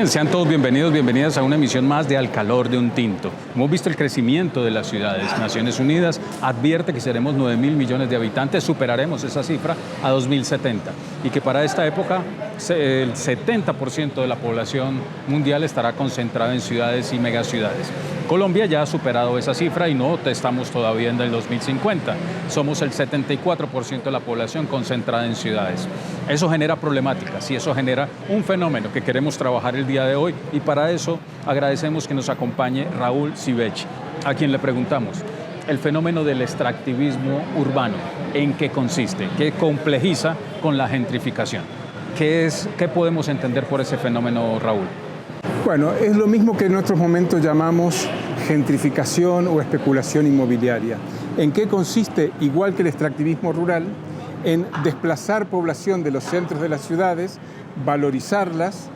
Bien, sean todos bienvenidos, bienvenidas a una emisión más de Al Calor de un Tinto. Hemos visto el crecimiento de las ciudades. Naciones Unidas advierte que seremos 9.000 millones de habitantes, superaremos esa cifra a 2070 y que para esta época el 70% de la población mundial estará concentrada en ciudades y megaciudades. Colombia ya ha superado esa cifra y no estamos todavía en el 2050. Somos el 74% de la población concentrada en ciudades. Eso genera problemáticas y eso genera un fenómeno que queremos trabajar el día de hoy, y para eso agradecemos que nos acompañe Raúl Sivech, a quien le preguntamos el fenómeno del extractivismo urbano, ¿en qué consiste? ¿Qué complejiza con la gentrificación? ¿Qué podemos entender por ese fenómeno, Raúl? Bueno, es lo mismo que en otros momentos llamamos gentrificación o especulación inmobiliaria. ¿En qué consiste? Igual que el extractivismo rural, en desplazar población de los centros de las ciudades, valorizarlas,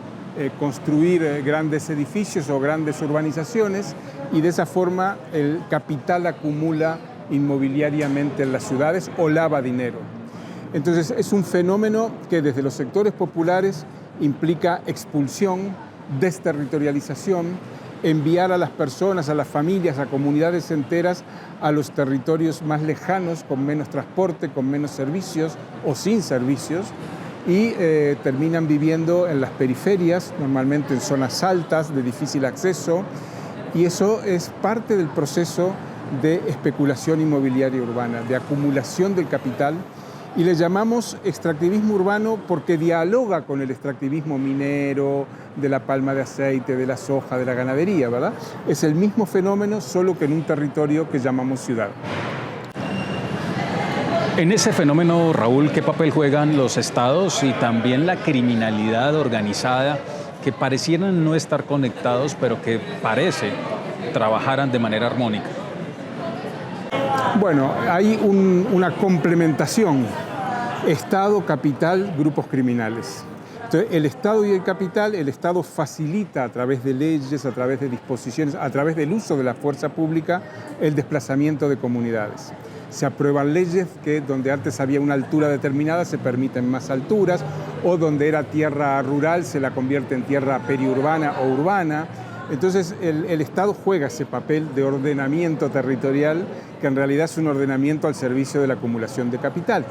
construir grandes edificios o grandes urbanizaciones, y de esa forma el capital acumula inmobiliariamente en las ciudades o lava dinero. Entonces es un fenómeno que desde los sectores populares implica expulsión, desterritorialización, enviar a las personas, a las familias, a comunidades enteras a los territorios más lejanos, con menos transporte, con menos servicios o sin servicios, y terminan viviendo en las periferias, normalmente en zonas altas de difícil acceso, y eso es parte del proceso de especulación inmobiliaria urbana, de acumulación del capital. Y le llamamos extractivismo urbano porque dialoga con el extractivismo minero, de la palma de aceite, de la soja, de la ganadería, ¿verdad? Es el mismo fenómeno, solo que en un territorio que llamamos ciudad. En ese fenómeno, Raúl, ¿qué papel juegan los estados y también la criminalidad organizada, que parecieran no estar conectados, pero que parece trabajaran de manera armónica? Bueno, hay una complementación, Estado, capital, grupos criminales. Entonces, el Estado y el capital, el Estado facilita a través de leyes, a través de disposiciones, a través del uso de la fuerza pública, el desplazamiento de comunidades. Se aprueban leyes que donde antes había una altura determinada se permiten más alturas, o donde era tierra rural se la convierte en tierra periurbana o urbana. Entonces el Estado juega ese papel de ordenamiento territorial, que en realidad es un ordenamiento al servicio de la acumulación de capital.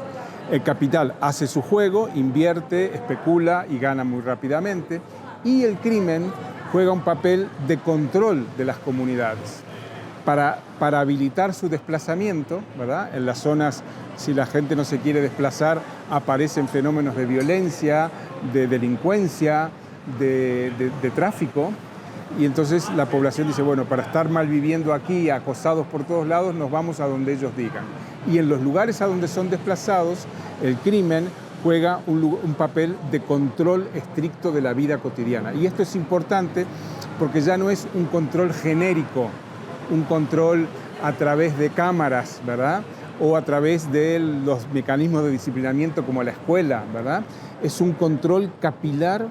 El capital hace su juego, invierte, especula y gana muy rápidamente, y el crimen juega un papel de control de las comunidades para habilitar su desplazamiento, ¿verdad? En las zonas, si la gente no se quiere desplazar, aparecen fenómenos de violencia, de delincuencia, de tráfico. Y entonces la población dice, bueno, para estar mal viviendo aquí, acosados por todos lados, nos vamos a donde ellos digan. Y en los lugares a donde son desplazados, el crimen juega un papel de control estricto de la vida cotidiana. Y esto es importante porque ya no es un control genérico, un control a través de cámaras, ¿verdad? O a través de los mecanismos de disciplinamiento como la escuela, ¿verdad? Es un control capilar,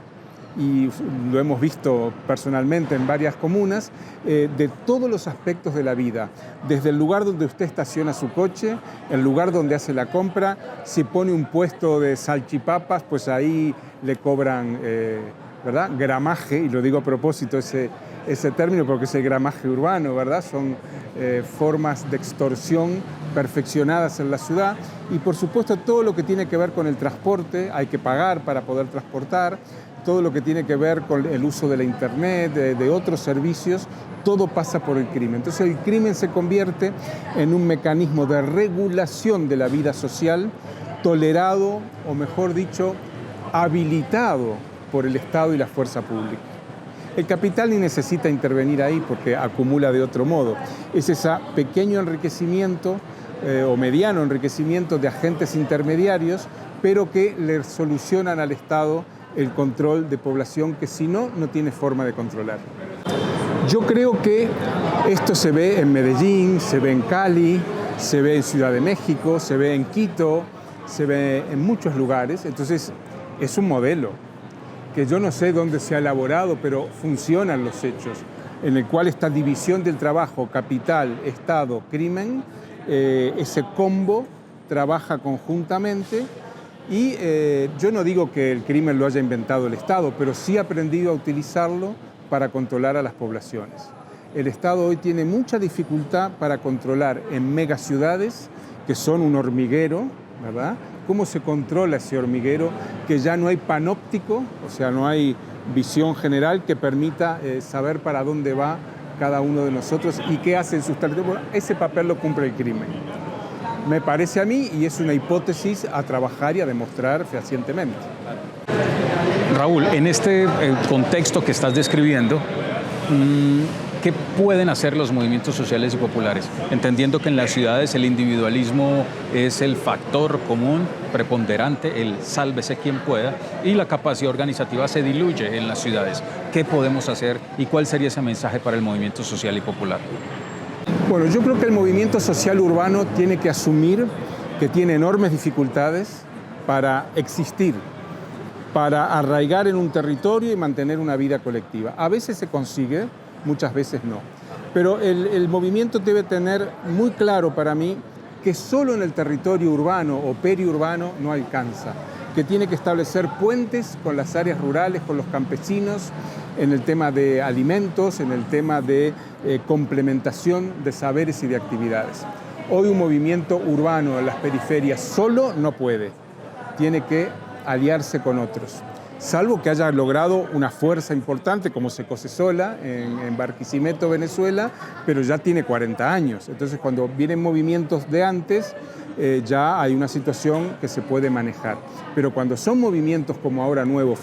y lo hemos visto personalmente en varias comunas, de todos los aspectos de la vida. Desde el lugar donde usted estaciona su coche, el lugar donde hace la compra, si pone un puesto de salchipapas, pues ahí le cobran, ¿verdad? Gramaje, y lo digo a propósito ese término porque es el gramaje urbano, ¿verdad? Son formas de extorsión perfeccionadas en la ciudad. Y por supuesto todo lo que tiene que ver con el transporte, hay que pagar para poder transportar. Todo lo que tiene que ver con el uso de la internet, de otros servicios, todo pasa por el crimen. Entonces el crimen se convierte en un mecanismo de regulación de la vida social, tolerado, o mejor dicho, habilitado por el Estado y la fuerza pública. El capital ni necesita intervenir ahí porque acumula de otro modo. Es ese pequeño enriquecimiento o mediano enriquecimiento de agentes intermediarios, pero que le solucionan al Estado el control de población que si no, no tiene forma de controlar. Yo creo que esto se ve en Medellín, se ve en Cali, se ve en Ciudad de México, se ve en Quito, se ve en muchos lugares. Entonces es un modelo que yo no sé dónde se ha elaborado, pero funcionan los hechos, en el cual esta división del trabajo, capital, Estado, crimen, ese combo trabaja conjuntamente Y yo no digo que el crimen lo haya inventado el Estado, pero sí ha aprendido a utilizarlo para controlar a las poblaciones. El Estado hoy tiene mucha dificultad para controlar en megaciudades, que son un hormiguero, ¿verdad? ¿Cómo se controla ese hormiguero? Que ya no hay panóptico, o sea, no hay visión general que permita saber para dónde va cada uno de nosotros y qué hace en sus territorios. Ese papel lo cumple el crimen. Me parece a mí, y es una hipótesis a trabajar y a demostrar fehacientemente. Raúl, en este contexto que estás describiendo, ¿qué pueden hacer los movimientos sociales y populares? Entendiendo que en las ciudades el individualismo es el factor común, preponderante, el sálvese quien pueda, y la capacidad organizativa se diluye en las ciudades. ¿Qué podemos hacer y cuál sería ese mensaje para el movimiento social y popular? Bueno, yo creo que el movimiento social urbano tiene que asumir que tiene enormes dificultades para existir, para arraigar en un territorio y mantener una vida colectiva. A veces se consigue, muchas veces no. Pero el movimiento debe tener muy claro para mí que solo en el territorio urbano o periurbano no alcanza, que tiene que establecer puentes con las áreas rurales, con los campesinos, en el tema de alimentos, en el tema de complementación de saberes y de actividades. Hoy un movimiento urbano en las periferias solo no puede, tiene que aliarse con otros. Salvo que haya logrado una fuerza importante como Secose Sola en Barquisimeto, Venezuela, pero ya tiene 40 años. Entonces, cuando vienen movimientos de antes, ya hay una situación que se puede manejar. Pero cuando son movimientos como ahora nuevos,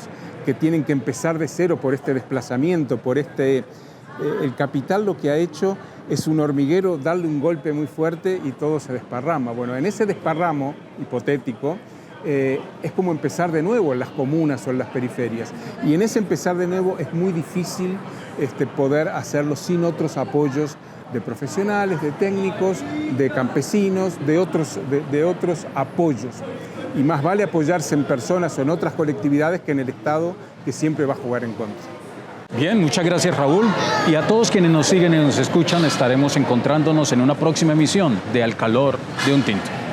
que tienen que empezar de cero por este desplazamiento, por el capital lo que ha hecho es un hormiguero, darle un golpe muy fuerte y todo se desparrama. Bueno, en ese desparramo hipotético, es como empezar de nuevo en las comunas o en las periferias. Y en ese empezar de nuevo es muy difícil poder hacerlo sin otros apoyos de profesionales, de técnicos, de campesinos, de otros apoyos. Y más vale apoyarse en personas o en otras colectividades que en el Estado, que siempre va a jugar en contra. Bien, muchas gracias, Raúl. Y a todos quienes nos siguen y nos escuchan, estaremos encontrándonos en una próxima emisión de Al Calor de un Tinto.